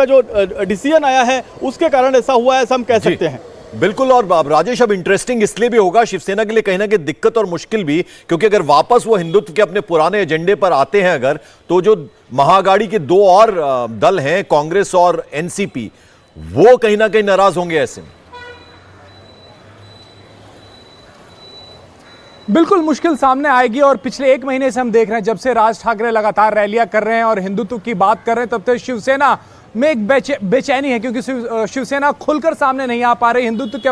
जो डिसीजन आया है उसके कारण ऐसा हुआ है, ऐसा हम कह सकते हैं। बिल्कुल। और राजेश, अब इंटरेस्टिंग इसलिए भी होगा शिवसेना के लिए कहीं ना कहीं दिक्कत और मुश्किल भी, क्योंकि अगर वापस वो हिंदुत्व के अपने पुराने एजेंडे पर आते हैं अगर, तो जो महागाड़ी के 2 और दल हैं, कांग्रेस और एनसीपी, वो कहीं ना कहीं नाराज होंगे ऐसे में। बिल्कुल मुश्किल सामने आएगी। और पिछले 1 महीने से हम देख रहे हैं, जब से राज ठाकरे लगातार रैलियां कर रहे हैं और हिंदुत्व की बात कर रहे हैं, तब तक शिवसेना में एक बेचैनी है, क्योंकि शिवसेना खुलकर सामने नहीं आ पा रही। हिंदुत्व के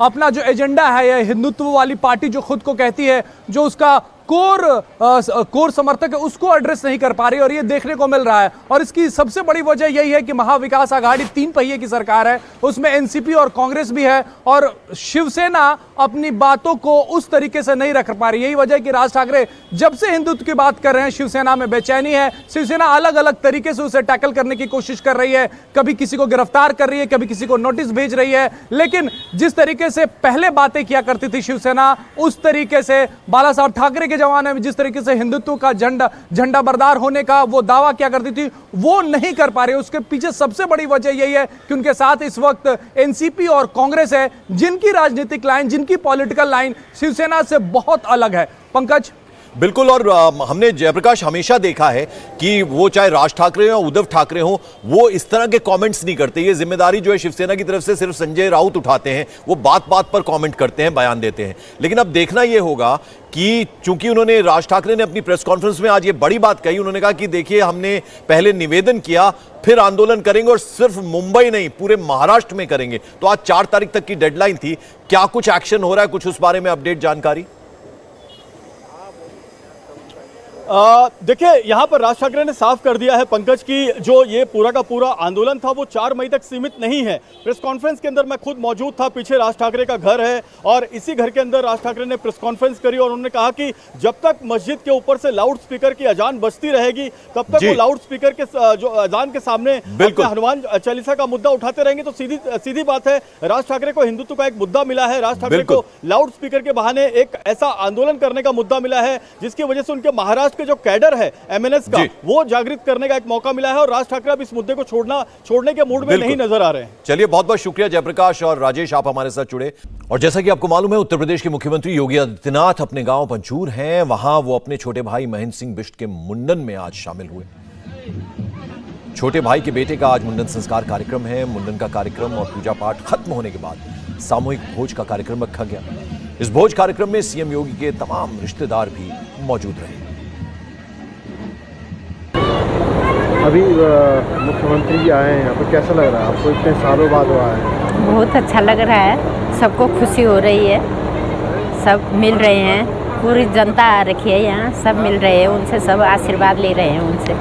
अपना जो एजेंडा है, या हिंदुत्व वाली पार्टी जो खुद को कहती है, जो उसका कोर समर्थक है, उसको एड्रेस नहीं कर पा रही और ये देखने को मिल रहा है। और इसकी सबसे बड़ी वजह यही है कि महाविकास आघाड़ी 3 पहिए की सरकार है, उसमें एनसीपी और कांग्रेस भी है और शिवसेना अपनी बातों को उस तरीके से नहीं रख पा रही। यही वजह है कि राज ठाकरे जब से हिंदुत्व की बात कर रहे हैं, शिवसेना में बेचैनी है। शिवसेना अलग अलग तरीके से उसे टैकल करने की कोशिश कर रही है, कभी किसी को गिरफ्तार कर रही है, कभी किसी को नोटिस भेज रही है, लेकिन जिस तरीके से पहले बातें किया करती थी शिवसेना, उस तरीके से बाला साहब ठाकरे के जमाने में जिस तरीके से हिंदुत्व का झंडा बरदार होने का वो दावा क्या करती थी, वो नहीं कर पा रहे। उसके पीछे सबसे बड़ी वजह यही है कि उनके साथ इस वक्त एनसीपी और कांग्रेस है, जिनकी राजनीतिक लाइन, जिनकी पॉलिटिकल लाइन शिवसेना से बहुत अलग है। पंकज, बिल्कुल। और हमने जयप्रकाश हमेशा देखा है कि वो चाहे राज ठाकरे हो, उद्धव ठाकरे हो, वो इस तरह के कमेंट्स नहीं करते। ये जिम्मेदारी जो है शिवसेना की तरफ से सिर्फ संजय राउत उठाते हैं, वो बात बात पर कमेंट करते हैं, बयान देते हैं। लेकिन अब देखना यह होगा कि चूंकि उन्होंने, राज ठाकरे ने अपनी प्रेस कॉन्फ्रेंस में आज ये बड़ी बात कही, उन्होंने कहा कि देखिए हमने पहले निवेदन किया, फिर आंदोलन करेंगे और सिर्फ मुंबई नहीं पूरे महाराष्ट्र में करेंगे। तो आज 4 तारीख तक की डेडलाइन थी, क्या कुछ एक्शन हो रहा है, कुछ उस बारे में अपडेट, जानकारी? देखिए यहां पर राज ठाकरे ने साफ कर दिया है पंकज की जो ये पूरा का पूरा आंदोलन था वो 4 मई तक सीमित नहीं है। प्रेस कॉन्फ्रेंस के अंदर मैं खुद मौजूद था, पीछे राज ठाकरे का घर है और इसी घर के अंदर राज ठाकरे ने प्रेस कॉन्फ्रेंस करी और उन्होंने कहा कि जब तक मस्जिद के ऊपर से लाउड स्पीकर की अजान बजती रहेगी तब तक वो लाउड स्पीकर के जो अजान के सामने हनुमान चालीसा का मुद्दा उठाते रहेंगे। तो सीधी बात है, राज ठाकरे को हिंदुत्व का एक मुद्दा मिला है, राज ठाकरे को लाउड स्पीकर के बहाने एक ऐसा आंदोलन करने का मुद्दा मिला है जिसकी वजह से उनके महाराष्ट्र जो कैडर है एमएनएस का, वो जागृत करने का एक मौका मिला है और राज ठाकरे अब इस मुद्दे को छोड़ने के मूड में नहीं नजर आ रहे हैं। चलिए, बहुत बहुत शुक्रिया जयप्रकाश और राजेश, आप हमारे साथ जुड़े। और जैसा कि आपको मालूम है, उत्तर प्रदेश के मुख्यमंत्री योगी आदित्यनाथ अपने गांव पंचूर हैं, वहां वो अपने छोटे भाई महेंद्र सिंह बिष्ट के मुंडन में आज शामिल हुए। छोटे भाई के बेटे का आज मुंडन संस्कार कार्यक्रम है। मुंडन का कार्यक्रम और पूजा पाठ खत्म होने के बाद सामूहिक भोज का कार्यक्रम रखा गया। इस भोज कार्यक्रम में सीएम योगी के तमाम रिश्तेदार भी मौजूद रहे। अभी मुख्यमंत्री जी आए हैं यहाँ पर, कैसा लग रहा है आपको? इतने सालों बाद हुआ है। बहुत अच्छा लग रहा है, सबको खुशी हो रही है, सब मिल रहे हैं, पूरी जनता आ रखी है यहाँ, सब मिल रहे हैं उनसे, सब आशीर्वाद ले रहे हैं उनसे।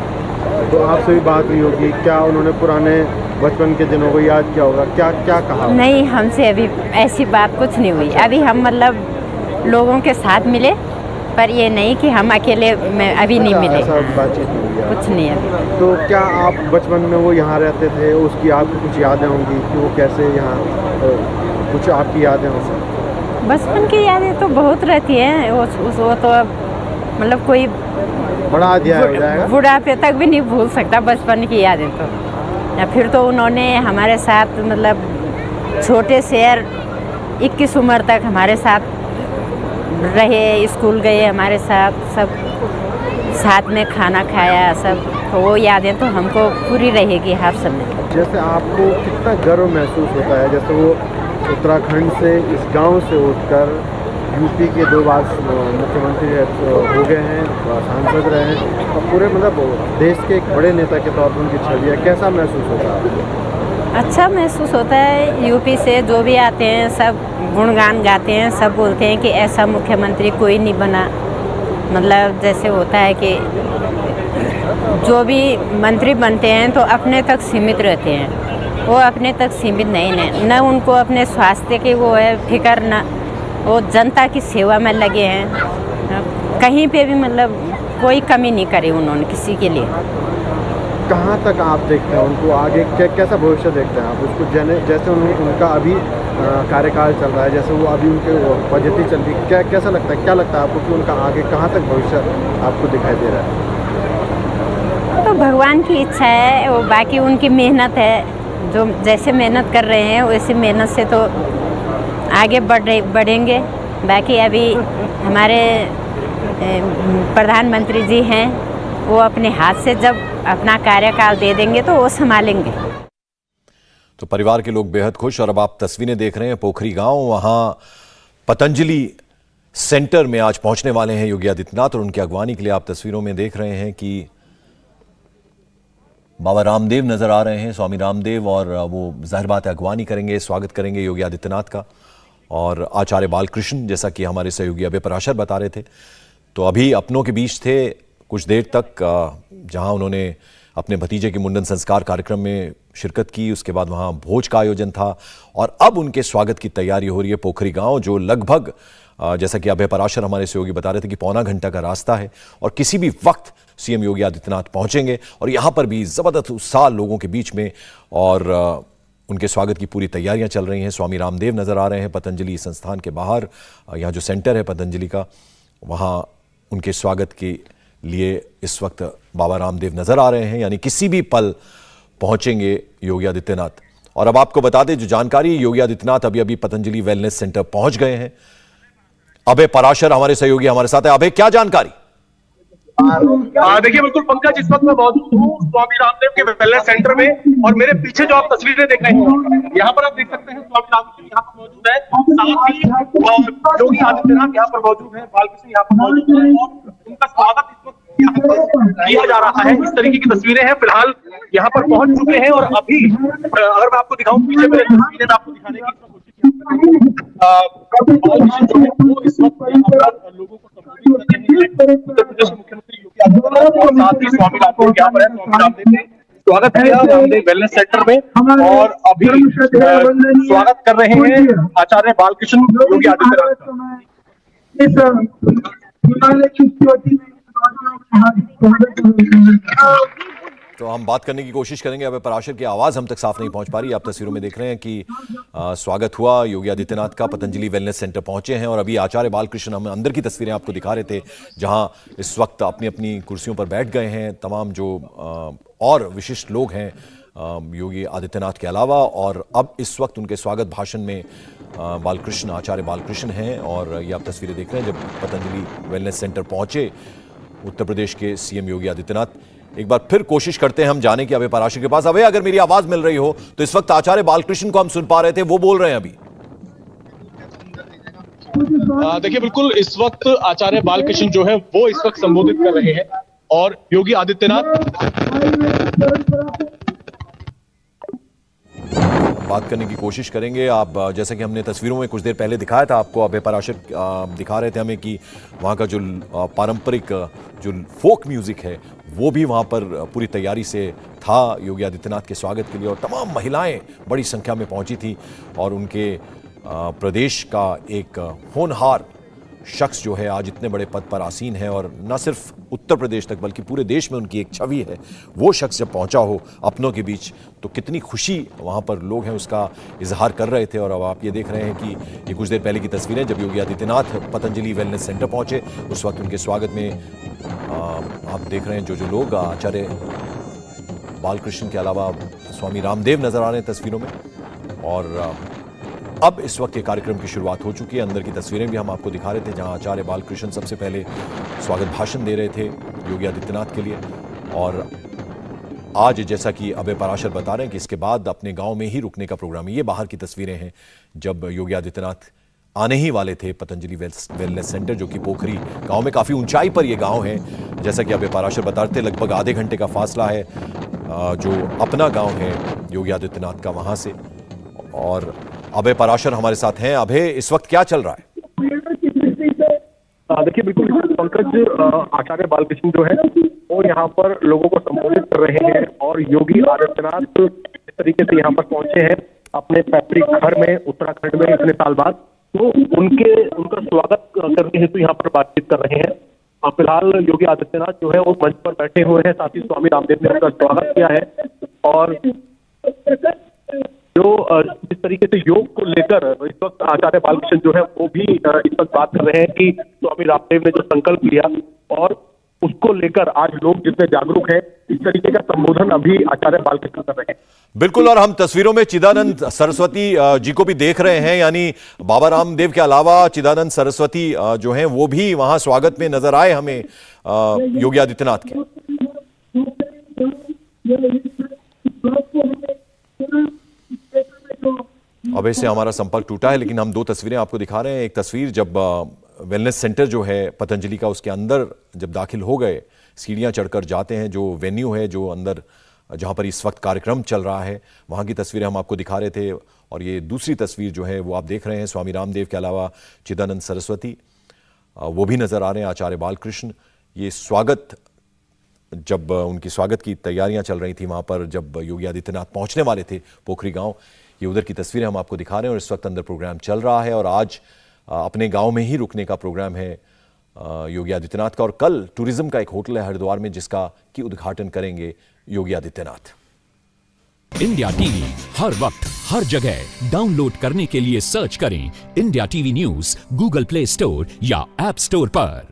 तो आपसे भी बात हुई होगी, क्या उन्होंने पुराने बचपन के दिनों को याद किया होगा? क्या क्या कहा? नहीं, हमसे अभी ऐसी बात कुछ नहीं हुई। अभी हम मतलब लोगों के साथ मिले, पर ये नहीं कि हम अकेले में अभी नहीं मिले, ऐसा बातचीत नहीं है, कुछ नहीं है। तो क्या आप बचपन में वो यहाँ रहते थे, उसकी आपको कुछ यादें होंगी कि वो कैसे यहाँ, कुछ आपकी यादें होंगी? बचपन की यादें तो बहुत रहती हैं, वो तो अब मतलब कोई बड़ा अध्याय हो जाएगा। बुढ़ापे तक भी नहीं भूल सकता बचपन की यादें तो। या फिर तो उन्होंने हमारे साथ मतलब छोटे से 21 उम्र तक हमारे साथ रहे, स्कूल गए हमारे साथ, सब साथ में खाना खाया, सब तो वो यादें तो हमको पूरी रहेगी हर समय। जैसे आपको कितना गर्व महसूस होता है, जैसे वो उत्तराखंड से इस गांव से उठकर यूपी के 2 बार मुख्यमंत्री हो गए हैं, सांसद रहे हैं और पूरे मतलब देश के एक बड़े नेता के तौर पर उनकी छवि है, कैसा महसूस होता है आपको? अच्छा महसूस होता है। यूपी से जो भी आते हैं सब गुणगान गाते हैं, सब बोलते हैं कि ऐसा मुख्यमंत्री कोई नहीं बना। मतलब जैसे होता है कि जो भी मंत्री बनते हैं तो अपने तक सीमित रहते हैं, वो अपने तक सीमित नहीं है, न उनको अपने स्वास्थ्य की वो है फिक्र, न वो जनता की सेवा में लगे हैं। कहीं पे भी मतलब कोई कमी नहीं करी उन्होंने किसी के लिए। कहाँ तक आप देखते हैं उनको आगे, कैसा भविष्य देखते हैं आप उसको? जैसे उनका अभी कार्यकाल चल रहा है, जैसे वो अभी उनके पद्धति चल रही है, कैसा लगता है, क्या लगता है आपको कि उनका आगे कहाँ तक भविष्य आपको दिखाई दे रहा है? तो भगवान की इच्छा है, वो बाकी उनकी मेहनत है, जो जैसे मेहनत कर रहे हैं वैसे मेहनत से तो आगे बढ़ेंगे। बाकी अभी हमारे प्रधानमंत्री जी हैं, वो अपने हाथ से जब अपना कार्यकाल दे देंगे तो वो संभालेंगे। तो परिवार के लोग बेहद खुश। और अब आप तस्वीरें देख रहे हैं पोखरी गांव, वहां पतंजलि सेंटर में आज पहुंचने वाले हैं योगी आदित्यनाथ और उनकी अगवानी के लिए आप तस्वीरों में देख रहे हैं कि बाबा रामदेव नजर आ रहे हैं, स्वामी रामदेव, और वो जाहिर बात है अगवानी करेंगे, स्वागत करेंगे योगी आदित्यनाथ का। और आचार्य बालकृष्ण, जैसा कि हमारे सहयोगी अभय पराशर बता रहे थे, तो अभी अपनों के बीच थे कुछ देर तक, जहां उन्होंने अपने भतीजे के मुंडन संस्कार कार्यक्रम में शिरकत की। उसके बाद वहां भोज का आयोजन था और अब उनके स्वागत की तैयारी हो रही है पोखरी गांव, जो लगभग जैसा कि अभय पराशर हमारे सहयोगी बता रहे थे कि पौना घंटा का रास्ता है और किसी भी वक्त सीएम योगी आदित्यनाथ पहुंचेंगे। और यहां पर भी जबरदस्त उत्साह लोगों के बीच में और उनके स्वागत की पूरी तैयारियां चल रही हैं। स्वामी रामदेव नजर आ रहे हैं पतंजलि संस्थान के बाहर, यहाँ जो सेंटर है पतंजलि का, वहाँ उनके स्वागत के लिए इस वक्त बाबा रामदेव नजर आ रहे हैं, यानी किसी भी पल पहुंचेंगे योगी आदित्यनाथ। और अब आपको बता दें जो जानकारी, योगी आदित्यनाथ अभी पतंजलि वेलनेस सेंटर पहुंच गए हैं। अभय पराशर हमारे सहयोगी हमारे साथ है। अभय, क्या जानकारी? देखिए बिल्कुल पंकज, इस वक्त मैं मौजूद हूँ स्वामी रामदेव के वेलनेस सेंटर में और मेरे पीछे जो आप तस्वीरें देख रहे हैं, यहाँ पर आप देख सकते हैं स्वामी रामदेव यहाँ पर मौजूद है, साथ ही योगी आदित्यनाथ यहाँ पर मौजूद है, बालकृष्ण यहाँ पर मौजूद है और उनका स्वागत इस वक्त यहाँ पर किया जा रहा है। इस तरीके की तस्वीरें हैं, फिलहाल यहाँ पर पहुंच चुके हैं और अभी अगर मैं आपको दिखाऊं पीछे मेरे तस्वीरें मैं आपको दिखाने की वो इस वक्त लोगों को संबोधित कर रहे हैं। उत्तर प्रदेश के मुख्यमंत्री योगी आदित्यनाथ और साथ ही स्वामी रामदेव यहाँ पर है। स्वामी रामदेव ने स्वागत किया रामदेव वेलनेस सेंटर में और अभी स्वागत कर रहे हैं आचार्य बालकृष्ण योगी आदित्यनाथ का। तो हम बात करने की कोशिश करेंगे। अभय पराशर की आवाज़ हम तक साफ नहीं पहुंच पा रही। आप तस्वीरों में देख रहे हैं कि स्वागत हुआ योगी आदित्यनाथ का, पतंजलि वेलनेस सेंटर पहुंचे हैं और अभी आचार्य बालकृष्ण, हम अंदर की तस्वीरें आपको दिखा रहे थे, जहां इस वक्त अपनी अपनी कुर्सियों पर बैठ गए हैं तमाम जो और विशिष्ट लोग हैं योगी आदित्यनाथ के अलावा। और अब इस वक्त उनके स्वागत भाषण में बालकृष्ण, आचार्य बालकृष्ण हैं और ये आप तस्वीरें देख रहे हैं जब पतंजलि वेलनेस सेंटर पहुंचे उत्तर प्रदेश के सीएम योगी आदित्यनाथ। एक बार फिर कोशिश करते हैं हम जाने की अभय पराशर के पास। अभय, अगर मेरी आवाज मिल रही हो तो इस वक्त आचार्य बालकृष्ण को हम सुन पा रहे थे, वो बोल रहे हैं अभी। देखिए बिल्कुल इस वक्त आचार्य बालकृष्ण जो है वो इस वक्त संबोधित कर रहे हैं और योगी आदित्यनाथ बात करने की कोशिश करेंगे। आप जैसे कि हमने तस्वीरों में कुछ देर पहले दिखाया था आपको, अभय पराशर दिखा रहे थे हमें कि वहाँ का जो पारंपरिक जो फोक म्यूजिक है वो भी वहाँ पर पूरी तैयारी से था योगी आदित्यनाथ के स्वागत के लिए और तमाम महिलाएं बड़ी संख्या में पहुँची थी और उनके प्रदेश का एक होनहार शख्स जो है आज इतने बड़े पद पर आसीन है और न सिर्फ उत्तर प्रदेश तक बल्कि पूरे देश में उनकी एक छवि है, वो शख्स जब पहुंचा हो अपनों के बीच तो कितनी खुशी वहां पर लोग हैं उसका इजहार कर रहे थे। और अब आप ये देख रहे हैं कि ये कुछ देर पहले की तस्वीरें, जब योगी आदित्यनाथ पतंजलि वेलनेस सेंटर पहुंचे उस वक्त उनके स्वागत में आप देख रहे हैं जो लोग आचार्य बालकृष्ण के अलावा स्वामी रामदेव नजर आ रहे हैं तस्वीरों में। और अब इस वक्त ये कार्यक्रम की शुरुआत हो चुकी है। अंदर की तस्वीरें भी हम आपको दिखा रहे थे जहां आचार्य बालकृष्ण सबसे पहले स्वागत भाषण दे रहे थे योगी आदित्यनाथ के लिए। और आज जैसा कि अभय पराशर बता रहे हैं कि इसके बाद अपने गांव में ही रुकने का प्रोग्राम है। ये बाहर की तस्वीरें हैं जब योगी आदित्यनाथ आने ही वाले थे पतंजलि वेलनेस सेंटर, जो कि पोखरी गांव में काफ़ी ऊंचाई पर यह गांव है। जैसा कि अभय पराशर बता रहे थे, लगभग आधे घंटे का फासला है जो अपना गांव है योगी आदित्यनाथ का वहां से। और अभय पराशर हमारे साथ हैं। अभय, इस वक्त क्या चल रहा है? देखिए, बिल्कुल पंकज, आचार्य बालकृष्ण जो है वो यहाँ पर लोगों को संबोधित कर रहे हैं और योगी आदित्यनाथ इस तरीके से यहाँ पर पहुंचे हैं अपने पैतृक घर में उत्तराखंड में इतने साल बाद, तो उनका स्वागत करने हेतु यहाँ पर बातचीत कर रहे हैं। फिलहाल योगी आदित्यनाथ जो है वो मंच पर बैठे हुए हैं, साथ ही स्वामी रामदेव ने उनका स्वागत किया है। और जो जिस तरीके से योग को लेकर इस वक्त आचार्य बालकृष्ण जो है वो भी इस वक्त बात कर रहे हैं कि स्वामी रामदेव ने जो संकल्प लिया और उसको लेकर आज लोग जितने जागरूक हैं, इस तरीके का संबोधन अभी आचार्य बालकृष्ण कर रहे हैं। बिल्कुल, और हम तस्वीरों में चिदानंद सरस्वती जी को भी देख रहे हैं, यानी बाबा रामदेव के अलावा चिदानंद सरस्वती जो हैं वो भी वहां स्वागत में नजर आए हमें योगी आदित्यनाथ के। अब इससे हमारा संपर्क टूटा है, लेकिन हम दो तस्वीरें आपको दिखा रहे हैं। एक तस्वीर जब वेलनेस सेंटर जो है पतंजलि का, उसके अंदर जब दाखिल हो गए, सीढ़ियां चढ़कर जाते हैं, जो वेन्यू है जो अंदर जहां पर इस वक्त कार्यक्रम चल रहा है वहां की तस्वीरें हम आपको दिखा रहे थे। और ये दूसरी तस्वीर जो है वो आप देख रहे हैं, स्वामी रामदेव के अलावा चिदानंद सरस्वती वो भी नजर आ रहे हैं, आचार्य बालकृष्ण। ये स्वागत, जब उनकी स्वागत की तैयारियां चल रही थी वहां पर, जब योगी आदित्यनाथ पहुंचने वाले थे पोखरी गांव, ये उधर की तस्वीरें हम आपको दिखा रहे हैं। और इस वक्त अंदर प्रोग्राम चल रहा है और आज अपने गांव में ही रुकने का प्रोग्राम है योगी आदित्यनाथ का। और कल टूरिज्म का एक होटल है हरिद्वार में जिसका की उद्घाटन करेंगे योगी आदित्यनाथ। इंडिया टीवी हर वक्त हर जगह डाउनलोड करने के लिए सर्च करें India TV news Google play store या ऐप स्टोर पर।